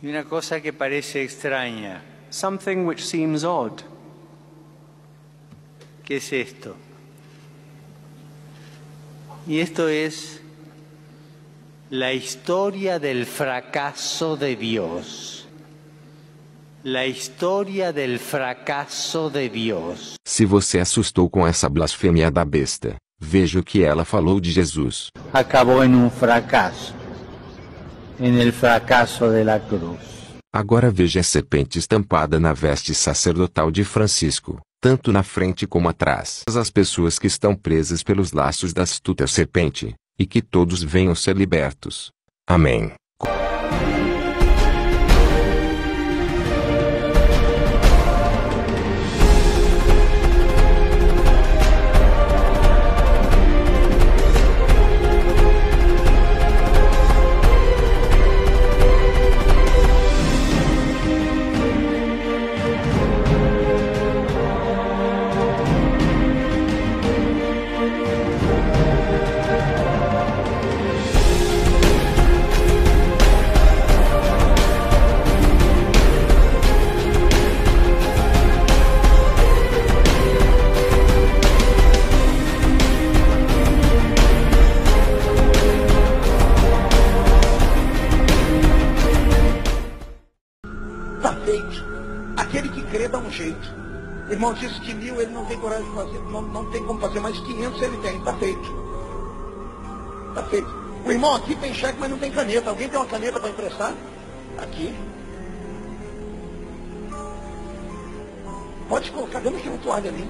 y una cosa que parece extraña. something which seems odd. ¿Qué es esto? Y esto es la historia del fracaso de Dios. La historia del fracasso de Deus. Se você assustou com essa blasfêmia da besta, veja o que ela falou de Jesus. Acabou em fracasso. En el fracasso de la cruz. Agora veja a serpente estampada na veste sacerdotal de Francisco, tanto na frente como atrás. As pessoas que estão presas pelos laços da astuta serpente, e que todos venham ser libertos. Amém. O irmão disse que 1000 ele não tem coragem de fazer, não tem como fazer, mas 500 ele tem, está feito. Está feito. O irmão aqui tem cheque, mas não tem caneta. Alguém tem uma caneta para emprestar? Aqui. Pode colocar, dando aqui uma toalha ali.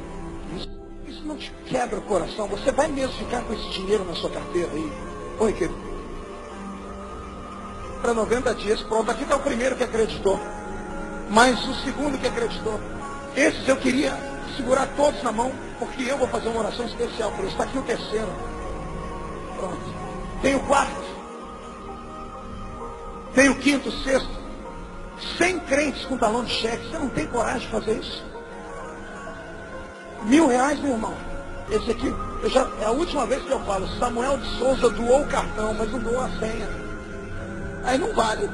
Isso não te quebra o coração. Você vai mesmo ficar com esse dinheiro na sua carteira aí? Oi, querido. Para 90 dias, pronto. Aqui está o primeiro que acreditou. Mas o segundo que acreditou. Esses eu queria segurar todos na mão, porque eu vou fazer uma oração especial por eles. Está aqui o terceiro. Pronto. Tem o quarto. Tem o quinto, o sexto. 100 crentes com talão de cheque. Você não tem coragem de fazer isso? R$1000, meu irmão. Esse aqui, é a última vez que eu falo. Samuel de Souza doou o cartão, mas não doou a senha. Aí não vale.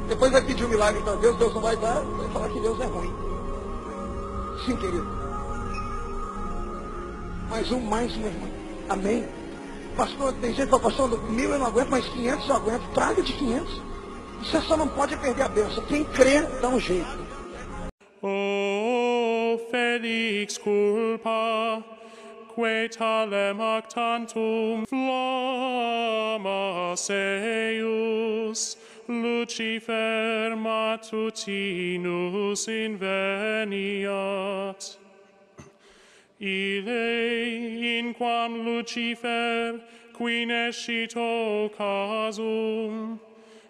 Depois vai pedir um milagre para Deus, Deus não vai dar, vai falar que Deus é ruim. Sim, querido. Mais um, meu irmão. Amém. Pastor, tem gente que fala, pastor, 1000 eu não aguento, mas 500 eu aguento. Traga de 500. Você só não pode perder a bênção. Quem crê, dá um jeito. O felix culpa, que talem actantum flamma seius, Lucifer matutinus inveniat. Ille inquam Lucifer qui nescito casum,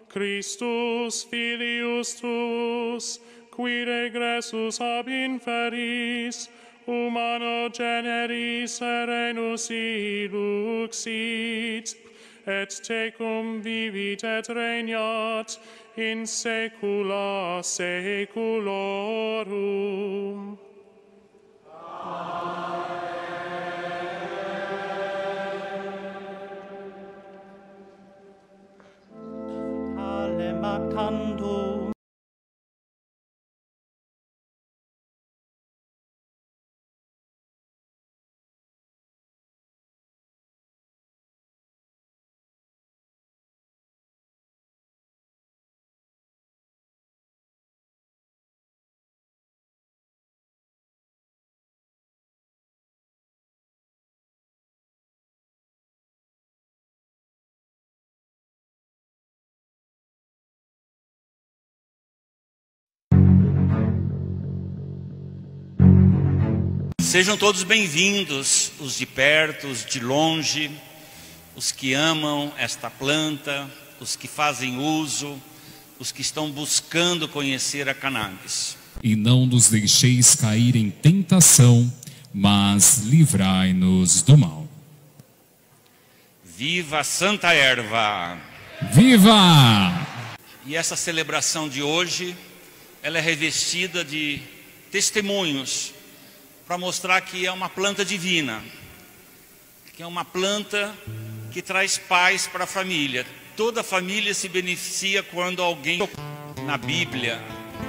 Christus filius tuus, qui regressus ab inferis, humano generis serenus iluxit, et tecum vivit et regnat in saecula saeculorum. Talem actantum. Sejam todos bem-vindos, os de perto, os de longe, os que amam esta planta, os que fazem uso, os que estão buscando conhecer a cannabis. E não nos deixeis cair em tentação, mas livrai-nos do mal. Viva a Santa Erva! Viva! E essa celebração de hoje, ela é revestida de testemunhos, para mostrar que é uma planta divina, que é uma planta que traz paz para a família. toda família se beneficia quando alguém... Na Bíblia,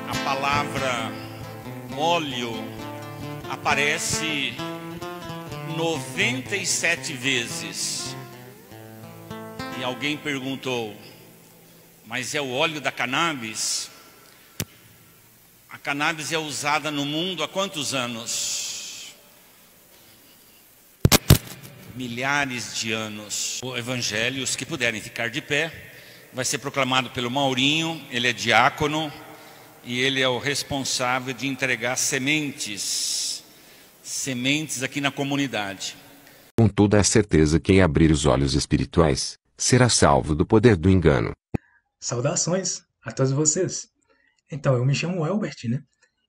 a palavra óleo aparece 97 vezes. E alguém perguntou, mas é o óleo da cannabis? A cannabis é usada no mundo há quantos anos? Milhares de anos. O evangelho, os que puderem ficar de pé, vai ser proclamado pelo Maurinho. Ele é diácono e ele é o responsável de entregar sementes aqui na comunidade. Com toda a certeza, quem abrir os olhos espirituais será salvo do poder do engano. Saudações a todos vocês. Então, eu me chamo Elbert, né?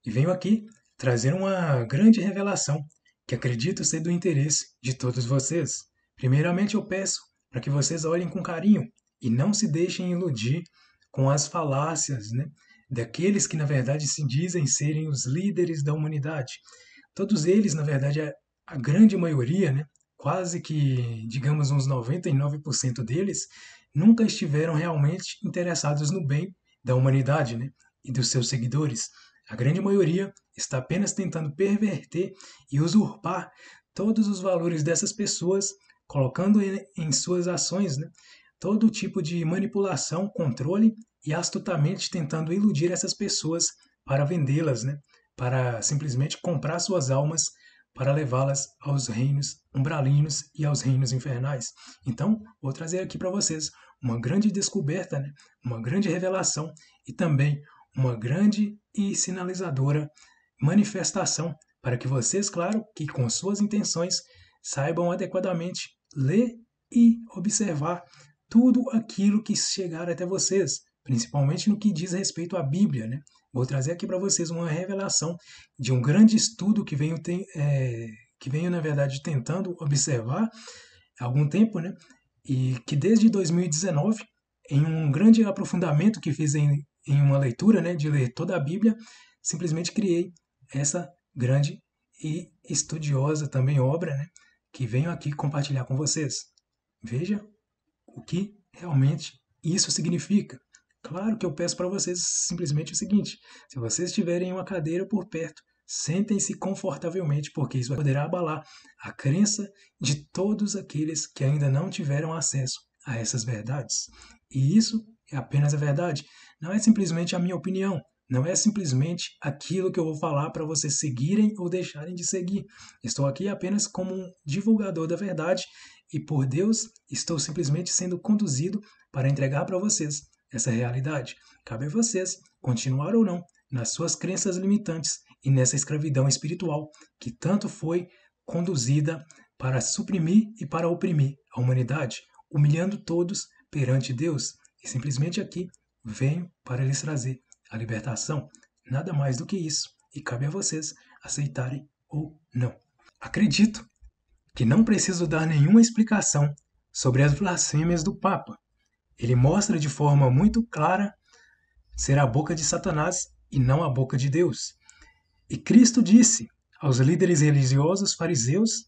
E venho aqui trazer uma grande revelação que acredito ser do interesse de todos vocês. Primeiramente, eu peço para que vocês olhem com carinho e não se deixem iludir com as falácias, né, daqueles que, na verdade, se dizem serem os líderes da humanidade. Todos eles, na verdade, a grande maioria, né, quase que, digamos, uns 99% deles, nunca estiveram realmente interessados no bem da humanidade, né, e dos seus seguidores. A grande maioria está apenas tentando perverter e usurpar todos os valores dessas pessoas, colocando em suas ações, né, todo tipo de manipulação, controle e astutamente tentando iludir essas pessoas para vendê-las, né? Para simplesmente comprar suas almas, para levá-las aos reinos umbralinos e aos reinos infernais. Então, vou trazer aqui para vocês uma grande descoberta, né? Uma grande revelação e também uma grande e sinalizadora manifestação para que vocês, claro, que com suas intenções saibam adequadamente ler e observar tudo aquilo que chegar até vocês, principalmente no que diz respeito à Bíblia, né? Vou trazer aqui para vocês uma revelação de um grande estudo que venho, na verdade, tentando observar há algum tempo, né? E que desde 2019, em um grande aprofundamento que fiz em uma leitura, né, de ler toda a Bíblia, simplesmente criei essa grande e estudiosa também obra, né, que venho aqui compartilhar com vocês. Veja o que realmente isso significa. Claro que eu peço para vocês simplesmente o seguinte: se vocês tiverem uma cadeira por perto, sentem-se confortavelmente, porque isso poderá abalar a crença de todos aqueles que ainda não tiveram acesso a essas verdades. E isso é apenas a verdade. Não é simplesmente a minha opinião. Não é simplesmente aquilo que eu vou falar para vocês seguirem ou deixarem de seguir. Estou aqui apenas como um divulgador da verdade e, por Deus, estou simplesmente sendo conduzido para entregar para vocês essa realidade. Cabe a vocês continuar ou não nas suas crenças limitantes e nessa escravidão espiritual que tanto foi conduzida para suprimir e para oprimir a humanidade, humilhando todos perante Deus. E simplesmente aqui venho para lhes trazer a libertação, nada mais do que isso, e cabe a vocês aceitarem ou não. Acredito que não preciso dar nenhuma explicação sobre as blasfêmias do Papa. Ele mostra de forma muito clara ser a boca de Satanás e não a boca de Deus. E Cristo disse aos líderes religiosos fariseus,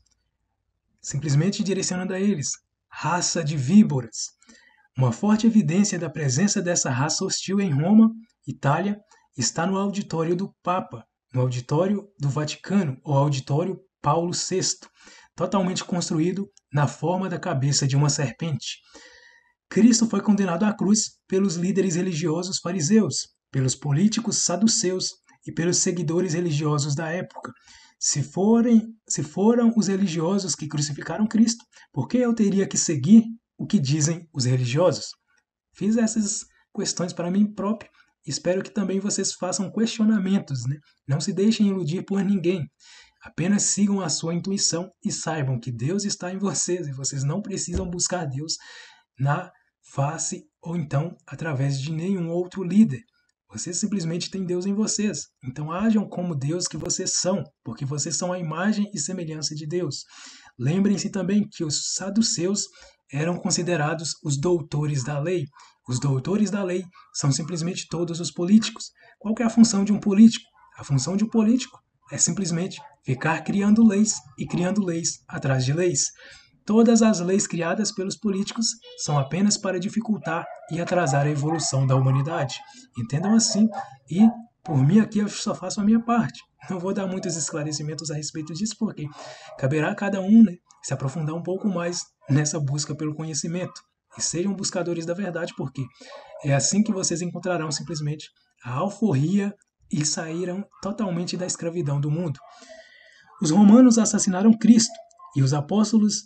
simplesmente direcionando a eles: raça de víboras. Uma forte evidência da presença dessa raça hostil em Roma, Itália, está no auditório do Papa, no auditório do Vaticano, ou auditório Paulo VI, totalmente construído na forma da cabeça de uma serpente. Cristo foi condenado à cruz pelos líderes religiosos fariseus, pelos políticos saduceus e pelos seguidores religiosos da época. Se foram os religiosos que crucificaram Cristo, por que eu teria que seguir o que dizem os religiosos? Fiz essas questões para mim próprio. Espero que também vocês façam questionamentos, né? Não se deixem iludir por ninguém. Apenas sigam a sua intuição e saibam que Deus está em vocês e vocês não precisam buscar Deus na face ou então através de nenhum outro líder. Vocês simplesmente têm Deus em vocês. Então ajam como Deus que vocês são, porque vocês são a imagem e semelhança de Deus. Lembrem-se também que os saduceus eram considerados os doutores da lei. Os doutores da lei são simplesmente todos os políticos. Qual que é a função de um político? A função de um político é simplesmente ficar criando leis e criando leis atrás de leis. todas as leis criadas pelos políticos são apenas para dificultar e atrasar a evolução da humanidade. Entendam assim, e por mim aqui eu só faço a minha parte. Não vou dar muitos esclarecimentos a respeito disso, porque caberá a cada um, né, se aprofundar um pouco mais nessa busca pelo conhecimento. E sejam buscadores da verdade, porque é assim que vocês encontrarão simplesmente a alforria e sairão totalmente da escravidão do mundo. Os romanos assassinaram Cristo e os apóstolos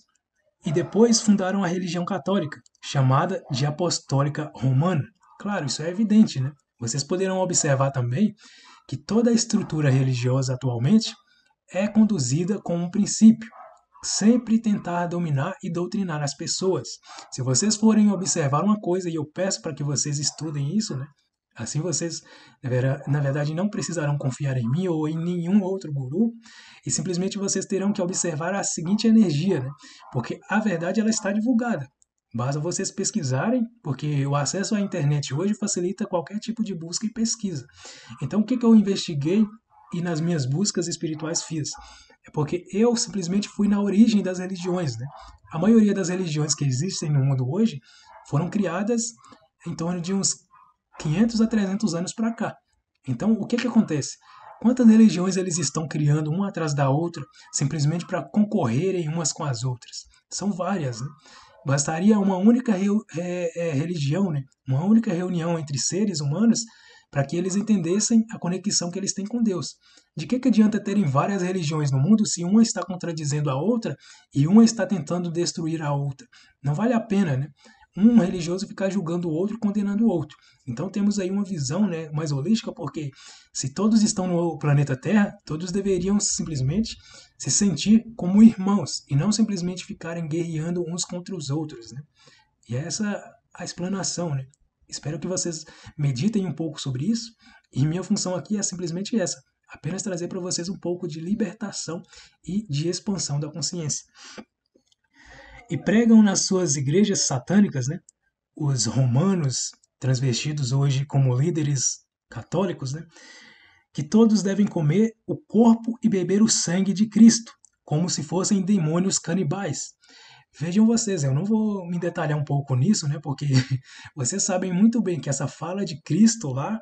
e depois fundaram a religião católica, chamada de Apostólica Romana. Claro, isso é evidente, né? Vocês poderão observar também que toda a estrutura religiosa atualmente é conduzida com um princípio: sempre tentar dominar e doutrinar as pessoas. Se vocês forem observar uma coisa, e eu peço para que vocês estudem isso, né? Assim vocês, na verdade, não precisarão confiar em mim ou em nenhum outro guru, e simplesmente vocês terão que observar a seguinte energia, né? Porque a verdade ela está divulgada. Basta vocês pesquisarem, porque o acesso à internet hoje facilita qualquer tipo de busca e pesquisa. Então, o que eu investiguei e nas minhas buscas espirituais fiz? É porque eu simplesmente fui na origem das religiões, né? A maioria das religiões que existem no mundo hoje foram criadas em torno de uns 500 a 300 anos para cá. Então, o que acontece? Quantas religiões eles estão criando uma atrás da outra, simplesmente para concorrerem umas com as outras? São várias, né? Bastaria uma única religião, né? Uma única reunião entre seres humanos para que eles entendessem a conexão que eles têm com Deus. De que adianta terem várias religiões no mundo se uma está contradizendo a outra e uma está tentando destruir a outra? Não vale a pena, né? Um religioso ficar julgando o outro, condenando o outro. Então temos aí uma visão, né, mais holística, porque se todos estão no planeta Terra, todos deveriam simplesmente se sentir como irmãos e não simplesmente ficarem guerreando uns contra os outros, né? E essa a explanação, né? Espero que vocês meditem um pouco sobre isso, e minha função aqui é simplesmente essa: apenas trazer para vocês um pouco de libertação e de expansão da consciência. E pregam nas suas igrejas satânicas, né, os romanos, transvestidos hoje como líderes católicos, né, que todos devem comer o corpo e beber o sangue de Cristo, como se fossem demônios canibais. Vejam vocês, eu não vou me detalhar um pouco nisso, né, porque vocês sabem muito bem que essa fala de Cristo lá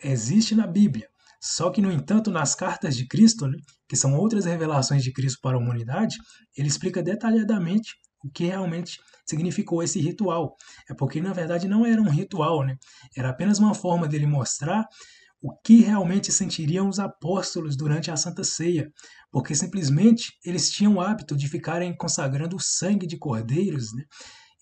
existe na Bíblia. Só que, no entanto, nas cartas de Cristo, né, que são outras revelações de Cristo para a humanidade, ele explica detalhadamente o que realmente significou esse ritual. É porque, na verdade, não era um ritual, né? Era apenas uma forma dele mostrar o que realmente sentiriam os apóstolos durante a Santa Ceia, porque simplesmente eles tinham o hábito de ficarem consagrando o sangue de cordeiros, né?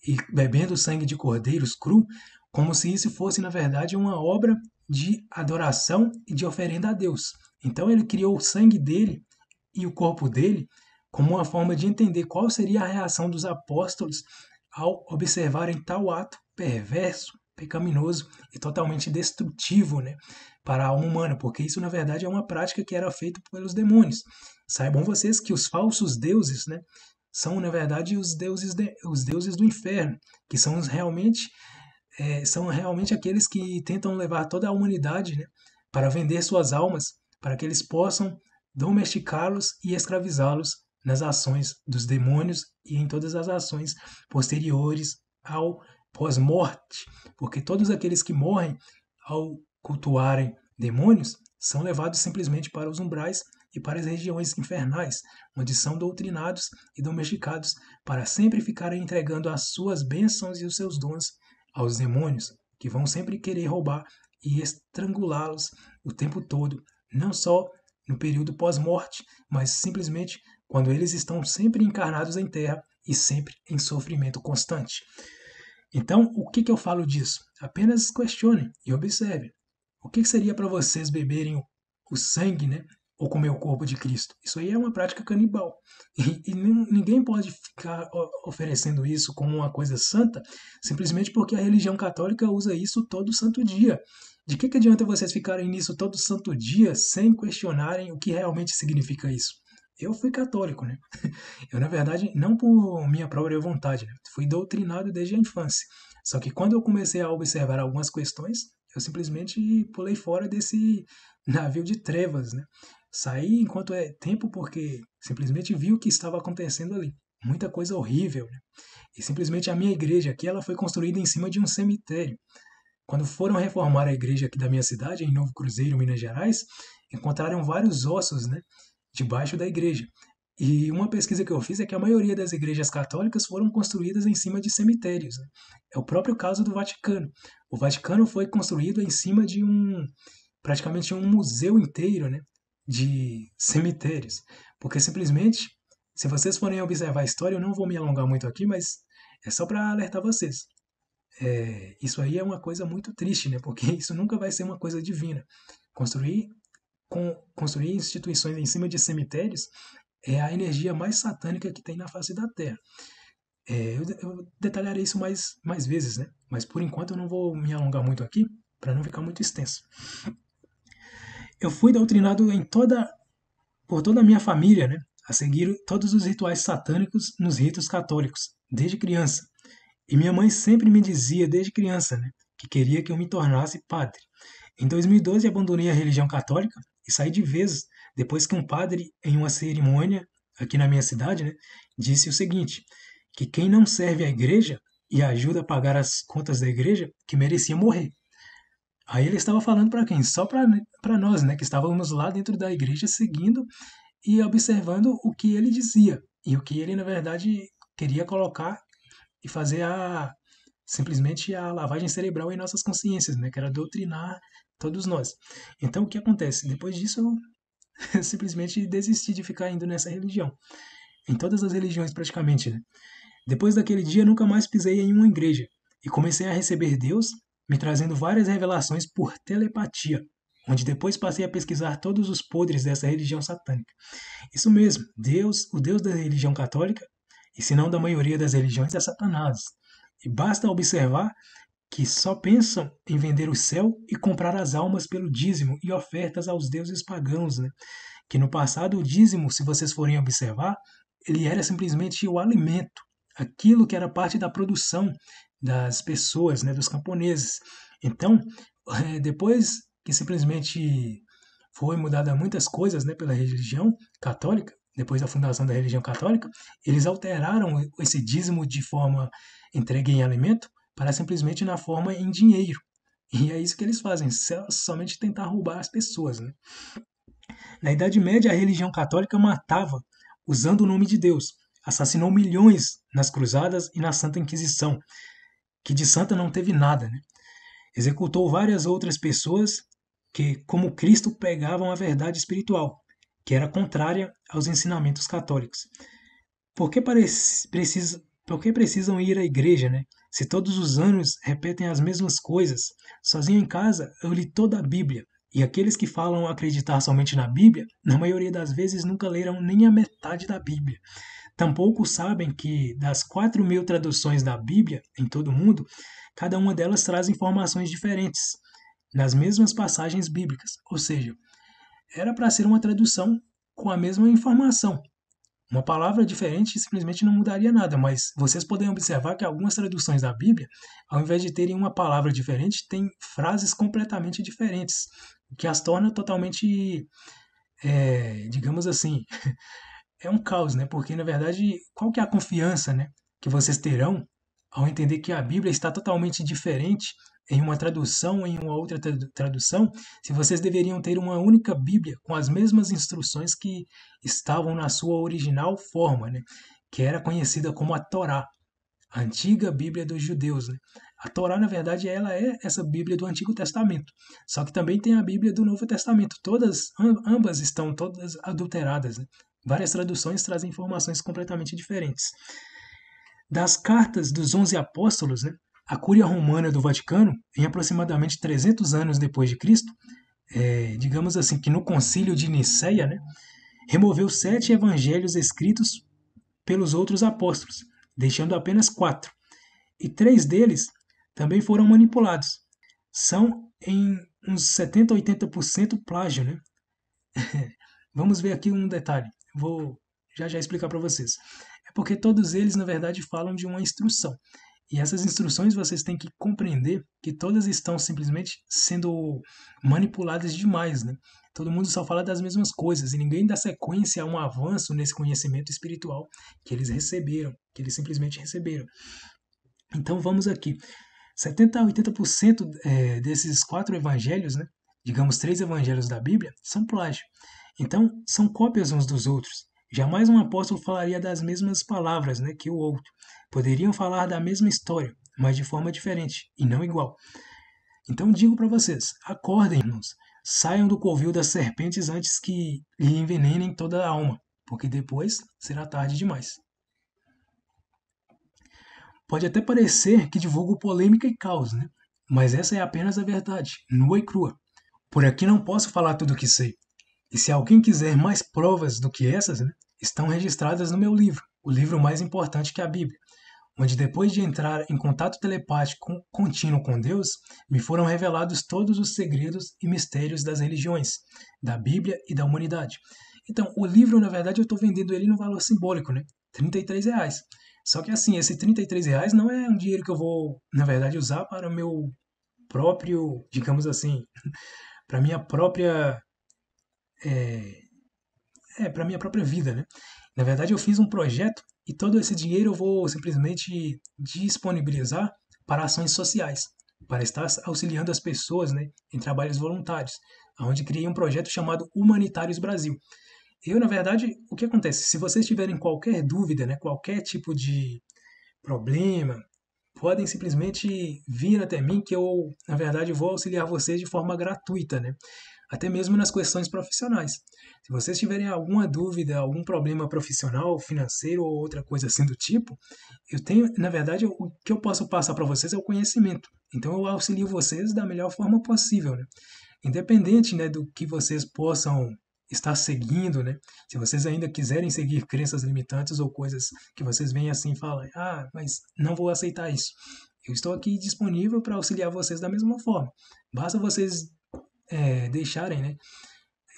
E bebendo o sangue de cordeiros cru, como se isso fosse, na verdade, uma obra de adoração e de oferenda a Deus. Então ele criou o sangue dele e o corpo dele como uma forma de entender qual seria a reação dos apóstolos ao observarem tal ato perverso, pecaminoso e totalmente destrutivo, né, para a alma humana, porque isso na verdade é uma prática que era feita pelos demônios. Saibam vocês que os falsos deuses, né, são na verdade os deuses do inferno, que são realmente aqueles que tentam levar toda a humanidade, né, para vender suas almas, para que eles possam domesticá-los e escravizá-los nas ações dos demônios e em todas as ações posteriores ao pós-morte, porque todos aqueles que morrem ao cultuarem demônios são levados simplesmente para os umbrais e para as regiões infernais, onde são doutrinados e domesticados para sempre ficarem entregando as suas bênçãos e os seus dons aos demônios, que vão sempre querer roubar e estrangulá-los o tempo todo, não só no período pós-morte, mas simplesmente quando eles estão sempre encarnados em terra e sempre em sofrimento constante. Então, o que eu falo disso? Apenas questionem e observem. O que seria para vocês beberem o sangue, né, ou comer o corpo de Cristo? Isso aí é uma prática canibal. E ninguém pode ficar oferecendo isso como uma coisa santa, simplesmente porque a religião católica usa isso todo santo dia. De que adianta vocês ficarem nisso todo santo dia sem questionarem o que realmente significa isso? Eu fui católico, né? Eu, na verdade, não por minha própria vontade, né? Fui doutrinado desde a infância. Só que quando eu comecei a observar algumas questões, eu simplesmente pulei fora desse navio de trevas, né? Saí enquanto é tempo porque simplesmente vi o que estava acontecendo ali. muita coisa horrível, né? E simplesmente a minha igreja aqui, ela foi construída em cima de um cemitério. Quando foram reformar a igreja aqui da minha cidade, em Novo Cruzeiro, Minas Gerais, encontraram vários ossos, né, debaixo da igreja. E uma pesquisa que eu fiz é que a maioria das igrejas católicas foram construídas em cima de cemitérios, né? É o próprio caso do Vaticano. O Vaticano foi construído em cima de praticamente um museu inteiro, né, de cemitérios. Porque simplesmente, se vocês forem observar a história, eu não vou me alongar muito aqui, mas é só para alertar vocês. Isso aí é uma coisa muito triste, né? Porque isso nunca vai ser uma coisa divina. Construir instituições em cima de cemitérios é a energia mais satânica que tem na face da Terra. Eu detalharei isso mais vezes, né? Mas por enquanto eu não vou me alongar muito aqui, para não ficar muito extenso. Eu fui doutrinado por toda a minha família, né? A seguir todos os rituais satânicos nos ritos católicos, desde criança. E minha mãe sempre me dizia, desde criança, né, que queria que eu me tornasse padre. Em 2012, abandonei a religião católica e saí de vez depois que um padre, em uma cerimônia aqui na minha cidade, né, disse o seguinte, que quem não serve à igreja e ajuda a pagar as contas da igreja, que merecia morrer. Aí ele estava falando para quem? Só para nós, né, que estávamos lá dentro da igreja seguindo e observando o que ele dizia e o que ele, na verdade, queria colocar e fazer simplesmente a lavagem cerebral em nossas consciências, né? Que era doutrinar todos nós. Então, o que acontece? Depois disso, eu simplesmente desisti de ficar indo nessa religião. Em todas as religiões, praticamente, né? Depois daquele dia, nunca mais pisei em uma igreja. E comecei a receber Deus me trazendo várias revelações por telepatia, onde depois passei a pesquisar todos os podres dessa religião satânica. Isso mesmo, o Deus da religião católica, e se não da maioria das religiões, é Satanás. E basta observar que só pensam em vender o céu e comprar as almas pelo dízimo e ofertas aos deuses pagãos, né? Que no passado o dízimo, se vocês forem observar, ele era simplesmente o alimento, aquilo que era parte da produção das pessoas, né, dos camponeses. Então, depois que simplesmente foi mudada muitas coisas, né, pela religião católica, depois da fundação da religião católica, eles alteraram esse dízimo de forma entregue em alimento para simplesmente na forma em dinheiro. E é isso que eles fazem, somente tentar roubar as pessoas, né? Na Idade Média, a religião católica matava usando o nome de Deus. Assassinou milhões nas cruzadas e na Santa Inquisição, que de santa não teve nada, né? Executou várias outras pessoas que, como Cristo, pregavam a verdade espiritual, que era contrária aos ensinamentos católicos. Por que precisam ir à igreja, né? Se todos os anos repetem as mesmas coisas? Sozinho em casa, eu li toda a Bíblia. E aqueles que falam acreditar somente na Bíblia, na maioria das vezes nunca leram nem a metade da Bíblia. Tampouco sabem que das 4.000 traduções da Bíblia em todo o mundo, cada uma delas traz informações diferentes, nas mesmas passagens bíblicas. Ou seja, era para ser uma tradução com a mesma informação. Uma palavra diferente simplesmente não mudaria nada, mas vocês podem observar que algumas traduções da Bíblia, ao invés de terem uma palavra diferente, têm frases completamente diferentes, o que as torna totalmente, digamos assim, é um caos, né? Porque, na verdade, qual que é a confiança, né, que vocês terão ao entender que a Bíblia está totalmente diferente em uma tradução, em uma outra tradução, se vocês deveriam ter uma única Bíblia com as mesmas instruções que estavam na sua original forma, né? Que era conhecida como a Torá, a antiga Bíblia dos judeus, né? A Torá, na verdade, ela é essa Bíblia do Antigo Testamento, só que também tem a Bíblia do Novo Testamento. Ambas estão todas adulteradas, né? Várias traduções trazem informações completamente diferentes. Das cartas dos 11 apóstolos, né, a Cúria Romana do Vaticano, em aproximadamente 300 anos depois de Cristo, digamos assim que no Concílio de Nicéia, né, removeu 7 evangelhos escritos pelos outros apóstolos, deixando apenas 4. E 3 deles também foram manipulados. São em uns 70% a 80% plágio, né? Vamos ver aqui um detalhe. Vou já explicar para vocês. É porque todos eles, na verdade, falam de uma instrução. E essas instruções vocês têm que compreender que todas estão simplesmente sendo manipuladas demais, né? Todo mundo só fala das mesmas coisas e ninguém dá sequência a um avanço nesse conhecimento espiritual que eles receberam, que eles simplesmente receberam. Então vamos aqui. 70 a 80% desses 4 evangelhos, né? Digamos 3 evangelhos da Bíblia, são plágio. Então, são cópias uns dos outros. Jamais um apóstolo falaria das mesmas palavras, né, que o outro. Poderiam falar da mesma história, mas de forma diferente, e não igual. Então digo para vocês, acordem, irmãos. Saiam do covil das serpentes antes que lhe envenenem toda a alma, porque depois será tarde demais. Pode até parecer que divulgo polêmica e caos, né? Mas essa é apenas a verdade, nua e crua. Por aqui não posso falar tudo o que sei. E se alguém quiser mais provas do que essas, né, estão registradas no meu livro, o livro mais importante que a Bíblia, onde depois de entrar em contato telepático contínuo com Deus, me foram revelados todos os segredos e mistérios das religiões, da Bíblia e da humanidade. Então, o livro, na verdade, eu estou vendendo ele no valor simbólico, né? R$33. Só que assim, esse R$33 não é um dinheiro que eu vou, na verdade, usar para o meu próprio, digamos assim, para minha própria para minha própria vida, né? Na verdade, eu fiz um projeto e todo esse dinheiro eu vou simplesmente disponibilizar para ações sociais, para estar auxiliando as pessoas, né, em trabalhos voluntários, onde criei um projeto chamado Humanitários Brasil. Na verdade, o que acontece? Se vocês tiverem qualquer dúvida, né, qualquer tipo de problema, podem simplesmente vir até mim que eu, na verdade, vou auxiliar vocês de forma gratuita, né? Até mesmo nas questões profissionais. Se vocês tiverem alguma dúvida, algum problema profissional, financeiro ou outra coisa assim do tipo, eu tenho, na verdade, o que eu posso passar para vocês é o conhecimento. Então eu auxilio vocês da melhor forma possível, né? Independente, né, do que vocês possam estar seguindo, né? Se vocês ainda quiserem seguir crenças limitantes ou coisas que vocês veem assim e falam, mas não vou aceitar isso. Eu estou aqui disponível para auxiliar vocês da mesma forma. Basta vocês deixarem, né,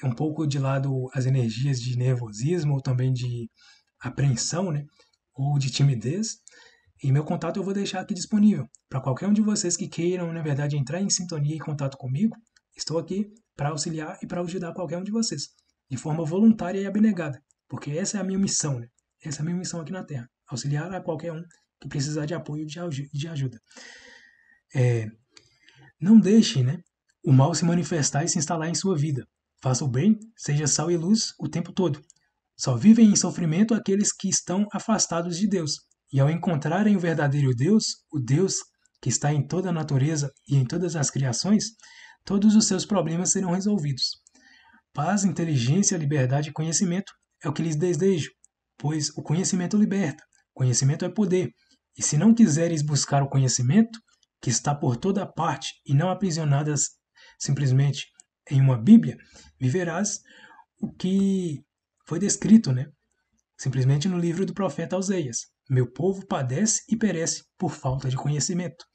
um pouco de lado as energias de nervosismo ou também de apreensão, né, ou de timidez. E meu contato eu vou deixar aqui disponível para qualquer um de vocês que queiram, na verdade, entrar em sintonia e contato comigo. Estou aqui para auxiliar e para ajudar qualquer um de vocês, de forma voluntária e abnegada, porque essa é a minha missão, né? Essa é a minha missão aqui na Terra, auxiliar a qualquer um que precisar de apoio e de ajuda. Não deixe, né, o mal se manifestar e se instalar em sua vida. Faça o bem, seja sal e luz o tempo todo. Só vivem em sofrimento aqueles que estão afastados de Deus. E ao encontrarem o verdadeiro Deus, o Deus que está em toda a natureza e em todas as criações, todos os seus problemas serão resolvidos. Paz, inteligência, liberdade e conhecimento é o que lhes desejo, pois o conhecimento liberta, conhecimento é poder. E se não quiseres buscar o conhecimento, que está por toda parte e não aprisionadas simplesmente em uma Bíblia, viverás o que foi descrito, né? Simplesmente no livro do profeta Oseias. Meu povo padece e perece por falta de conhecimento.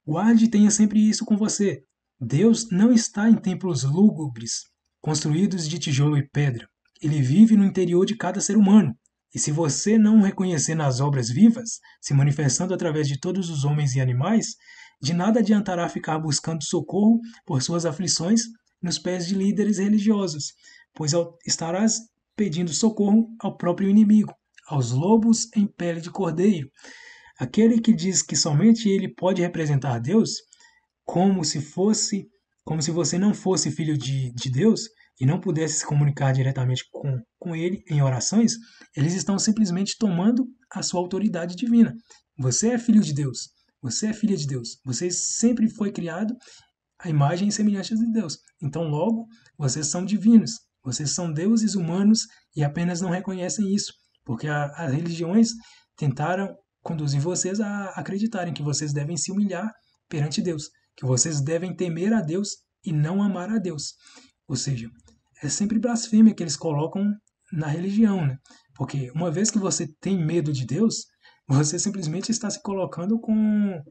Guarde e tenha sempre isso com você. Deus não está em templos lúgubres, construídos de tijolo e pedra. Ele vive no interior de cada ser humano. E se você não o reconhecer nas obras vivas, se manifestando através de todos os homens e animais, de nada adiantará ficar buscando socorro por suas aflições nos pés de líderes religiosos, pois estarás pedindo socorro ao próprio inimigo, aos lobos em pele de cordeiro. Aquele que diz que somente ele pode representar Deus, como se você não fosse filho de Deus e não pudesse se comunicar diretamente com ele em orações, eles estão simplesmente tomando a sua autoridade divina. Você é filho de Deus. Você é filha de Deus. Você sempre foi criado à imagem e semelhança de Deus. Então, logo, vocês são divinos. Vocês são deuses humanos e apenas não reconhecem isso, porque as religiões tentaram conduzir vocês a acreditarem que vocês devem se humilhar perante Deus, que vocês devem temer a Deus e não amar a Deus. Ou seja, é sempre blasfêmia que eles colocam na religião, né? Porque uma vez que você tem medo de Deus, você simplesmente está se colocando com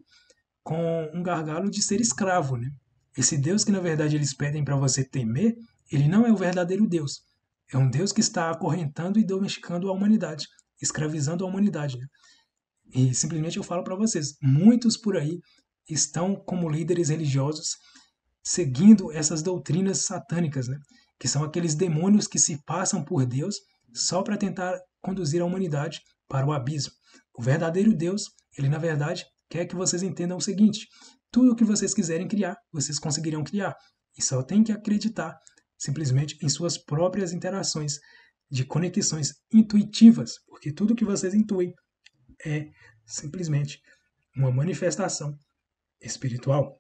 um gargalo de ser escravo, né? Esse Deus que na verdade eles pedem para você temer, ele não é o verdadeiro Deus. É um Deus que está acorrentando e domesticando a humanidade, escravizando a humanidade, né? E simplesmente eu falo para vocês, muitos por aí estão como líderes religiosos seguindo essas doutrinas satânicas, né? Que são aqueles demônios que se passam por Deus só para tentar conduzir a humanidade para o abismo. O verdadeiro Deus, ele na verdade quer que vocês entendam o seguinte: tudo o que vocês quiserem criar, vocês conseguirão criar. E só tem que acreditar simplesmente em suas próprias interações de conexões intuitivas, porque tudo que vocês intuem é simplesmente uma manifestação espiritual.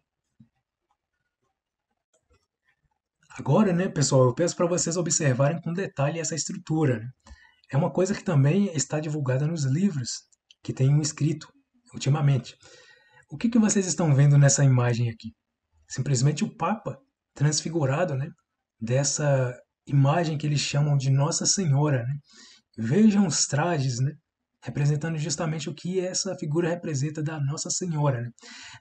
Agora, né, pessoal, eu peço para vocês observarem com detalhe essa estrutura, né? É uma coisa que também está divulgada nos livros que tenho escrito ultimamente. O que vocês estão vendo nessa imagem aqui? Simplesmente o Papa transfigurado, né, dessa imagem que eles chamam de Nossa Senhora, né? Vejam os trajes, né, representando justamente o que essa figura representa da Nossa Senhora, né?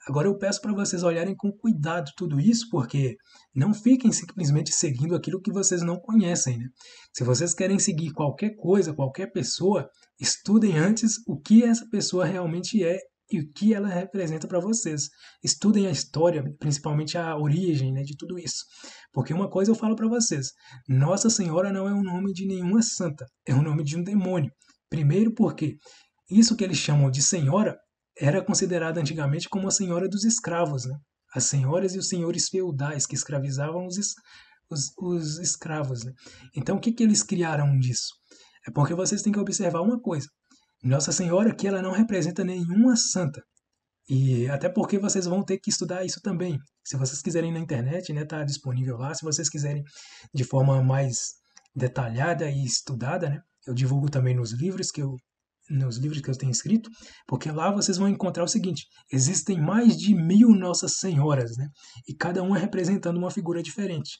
Agora eu peço para vocês olharem com cuidado tudo isso, porque não fiquem simplesmente seguindo aquilo que vocês não conhecem, né? Se vocês querem seguir qualquer coisa, qualquer pessoa, estudem antes o que essa pessoa realmente é e o que ela representa para vocês. Estudem a história, principalmente a origem, né, de tudo isso. Porque uma coisa eu falo para vocês, Nossa Senhora não é o nome de nenhuma santa, é o nome de um demônio. Primeiro porque isso que eles chamam de senhora era considerado antigamente como a senhora dos escravos, né? As senhoras e os senhores feudais que escravizavam os escravos, né? Então o que eles criaram disso? É porque vocês têm que observar uma coisa. Nossa Senhora aqui ela não representa nenhuma santa. E até porque vocês vão ter que estudar isso também. Se vocês quiserem na internet, né, tá disponível lá. Se vocês quiserem de forma mais detalhada e estudada, né, eu divulgo também nos livros que eu tenho escrito, porque lá vocês vão encontrar o seguinte: existem mais de 1000 Nossas Senhoras, né, e cada uma representando uma figura diferente.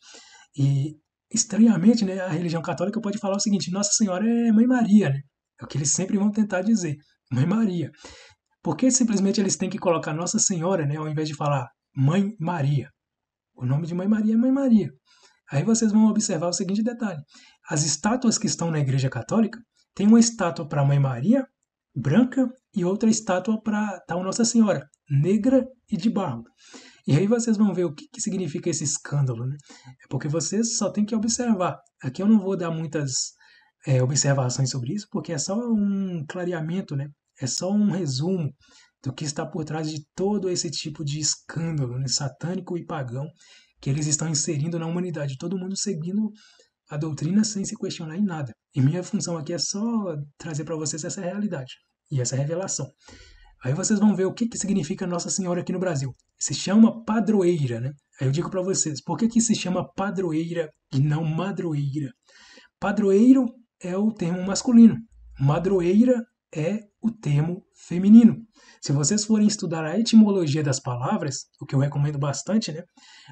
E estranhamente, né, a religião católica pode falar o seguinte: Nossa Senhora é Mãe Maria, né? É o que eles sempre vão tentar dizer, Mãe Maria. Por que simplesmente eles têm que colocar Nossa Senhora, né, ao invés de falar Mãe Maria? O nome de Mãe Maria é Mãe Maria. Aí vocês vão observar o seguinte detalhe: as estátuas que estão na Igreja Católica, tem uma estátua para Mãe Maria, branca, e outra estátua para tal Nossa Senhora, negra e de barro. E aí vocês vão ver o que significa esse escândalo, né? É porque vocês só têm que observar. Aqui eu não vou dar muitas observações sobre isso, porque é só um clareamento, né? É só um resumo do que está por trás de todo esse tipo de escândalo, né, satânico e pagão que eles estão inserindo na humanidade. Todo mundo seguindo a doutrina sem se questionar em nada. E minha função aqui é só trazer para vocês essa realidade e essa revelação. Aí vocês vão ver o que significa Nossa Senhora aqui no Brasil. Se chama padroeira, né? Aí eu digo para vocês, por que se chama padroeira e não madroeira? Padroeiro é o termo masculino. Madroeira é o termo feminino. Se vocês forem estudar a etimologia das palavras, o que eu recomendo bastante, né?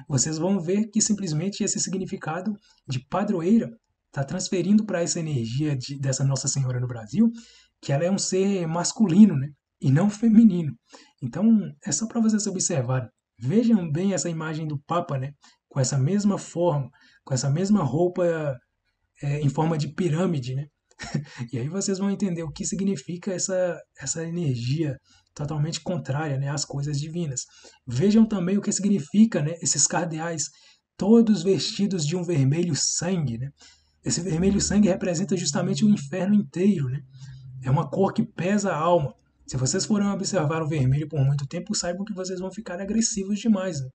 Vocês vão ver que simplesmente esse significado de padroeira está transferindo para essa energia dessa Nossa Senhora no Brasil, que ela é um ser masculino, né? E não feminino. Então, é só para vocês observarem. Vejam bem essa imagem do Papa, né? Com essa mesma forma, com essa mesma roupa em forma de pirâmide, né? E aí vocês vão entender o que significa essa energia totalmente contrária, né, às coisas divinas. Vejam também o que significa, né, esses cardeais, todos vestidos de um vermelho sangue, né? Esse vermelho sangue representa justamente o inferno inteiro, né? É uma cor que pesa a alma. Se vocês forem observar o vermelho por muito tempo, saibam que vocês vão ficar agressivos demais, né?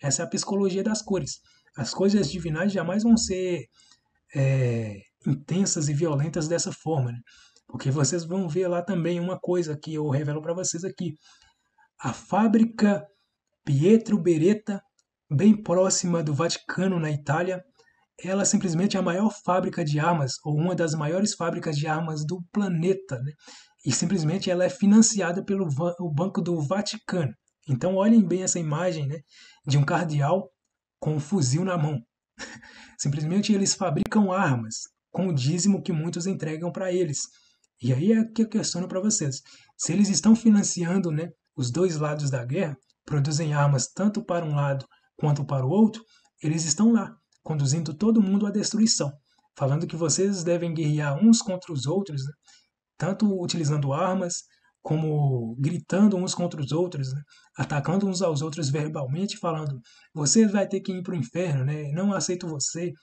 Essa é a psicologia das cores. As coisas divinais jamais vão ser intensas e violentas dessa forma, né? Porque vocês vão ver lá também uma coisa que eu revelo para vocês aqui. A fábrica Pietro Beretta, bem próxima do Vaticano, na Itália, ela simplesmente é a maior fábrica de armas, ou uma das maiores fábricas de armas do planeta, né? E simplesmente ela é financiada pelo Banco do Vaticano. Então olhem bem essa imagem, né, de um cardeal com um fuzil na mão. Simplesmente eles fabricam armas com o dízimo que muitos entregam para eles. E aí é que eu questiono para vocês. Se eles estão financiando, né, os dois lados da guerra, produzem armas tanto para um lado quanto para o outro, eles estão lá, conduzindo todo mundo à destruição, falando que vocês devem guerrear uns contra os outros, né, tanto utilizando armas, como gritando uns contra os outros, né? Atacando uns aos outros verbalmente, falando: você vai ter que ir para o inferno, né? Não aceito você.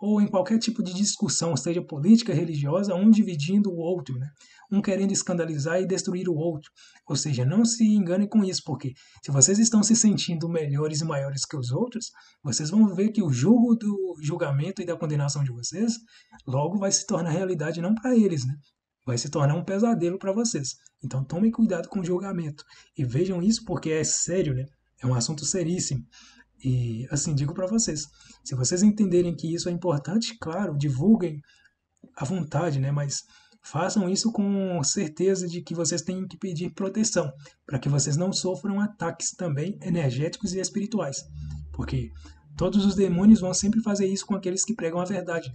Ou em qualquer tipo de discussão, seja política, religiosa, um dividindo o outro, né? Um querendo escandalizar e destruir o outro. Ou seja, não se enganem com isso, porque se vocês estão se sentindo melhores e maiores que os outros, vocês vão ver que o julgo do julgamento e da condenação de vocês logo vai se tornar realidade não para eles, né? Vai se tornar um pesadelo para vocês. Então tomem cuidado com o julgamento. E vejam isso porque é sério, né? É um assunto seríssimo. E assim, digo para vocês, se vocês entenderem que isso é importante, claro, divulguem à vontade, né? Mas façam isso com certeza de que vocês têm que pedir proteção, para que vocês não sofram ataques também energéticos e espirituais. Porque todos os demônios vão sempre fazer isso com aqueles que pregam a verdade.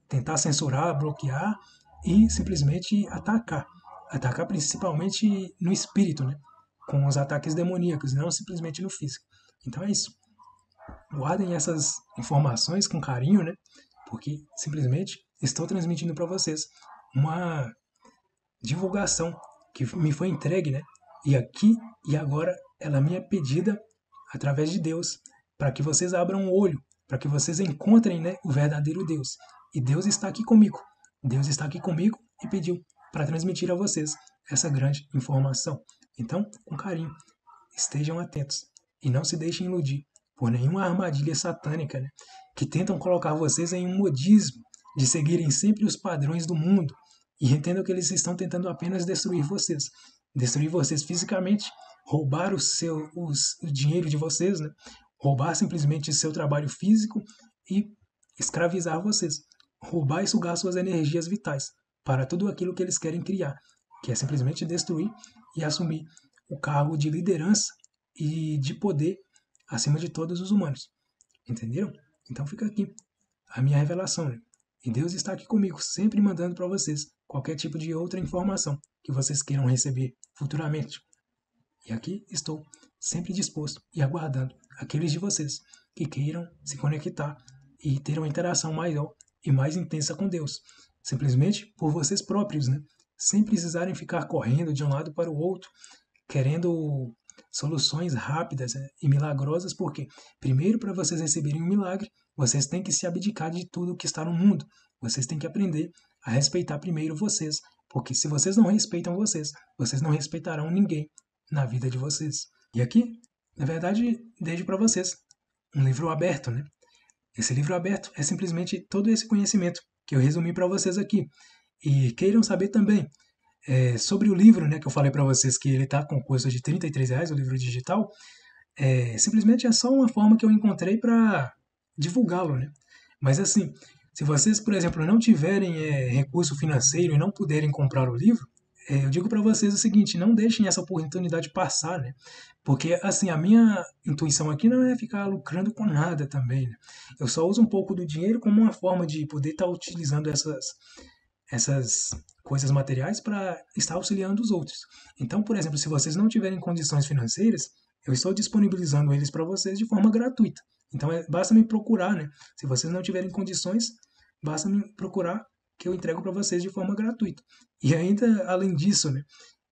Tentar censurar, bloquear e simplesmente atacar. Atacar principalmente no espírito, né? Com os ataques demoníacos, não simplesmente no físico. Então é isso. Guardem essas informações com carinho, né? Porque simplesmente estou transmitindo para vocês uma divulgação que me foi entregue, né? E aqui e agora ela me é pedida através de Deus, para que vocês abram o olho, para que vocês encontrem, né, o verdadeiro Deus. E Deus está aqui comigo. Deus está aqui comigo e pediu para transmitir a vocês essa grande informação. Então, com carinho, estejam atentos e não se deixem iludir por nenhuma armadilha satânica, né, que tentam colocar vocês em um modismo de seguirem sempre os padrões do mundo, e entendam que eles estão tentando apenas destruir vocês fisicamente, roubar o dinheiro de vocês, né, roubar simplesmente seu trabalho físico e escravizar vocês, roubar e sugar suas energias vitais para tudo aquilo que eles querem criar, que é simplesmente destruir e assumir o cargo de liderança e de poder acima de todos os humanos. Entenderam? Então fica aqui a minha revelação, né? E Deus está aqui comigo, sempre mandando para vocês qualquer tipo de outra informação que vocês queiram receber futuramente. E aqui estou, sempre disposto e aguardando aqueles de vocês que queiram se conectar e ter uma interação maior e mais intensa com Deus, simplesmente por vocês próprios, né? Sem precisarem ficar correndo de um lado para o outro, querendo soluções rápidas, né, e milagrosas, porque primeiro, para vocês receberem um milagre, vocês têm que se abdicar de tudo que está no mundo. Vocês têm que aprender a respeitar primeiro vocês, porque se vocês não respeitam vocês não respeitarão ninguém na vida de vocês. E aqui, na verdade, deixo para vocês um livro aberto, né? Esse livro aberto é simplesmente todo esse conhecimento que eu resumi para vocês aqui. E queiram saber também sobre o livro, né, que eu falei para vocês que ele está com custo de R$33, o livro digital, simplesmente é só uma forma que eu encontrei para divulgá-lo, né? Mas assim, se vocês, por exemplo, não tiverem recurso financeiro e não puderem comprar o livro, eu digo para vocês o seguinte: não deixem essa oportunidade passar, né? Porque assim, a minha intuição aqui não é ficar lucrando com nada também, né? Eu só uso um pouco do dinheiro como uma forma de poder estar utilizando essas coisas materiais para estar auxiliando os outros. Então, por exemplo, se vocês não tiverem condições financeiras, eu estou disponibilizando eles para vocês de forma gratuita. Então, basta me procurar, né? Se vocês não tiverem condições, basta me procurar que eu entrego para vocês de forma gratuita. E ainda, além disso, né,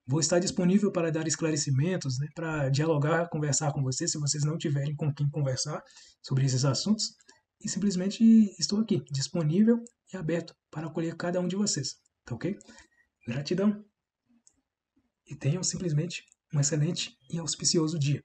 vou estar disponível para dar esclarecimentos, né, para dialogar, conversar com vocês, se vocês não tiverem com quem conversar sobre esses assuntos. E simplesmente estou aqui, disponível e aberto para acolher cada um de vocês. Tá ok? Gratidão. E tenham simplesmente um excelente e auspicioso dia.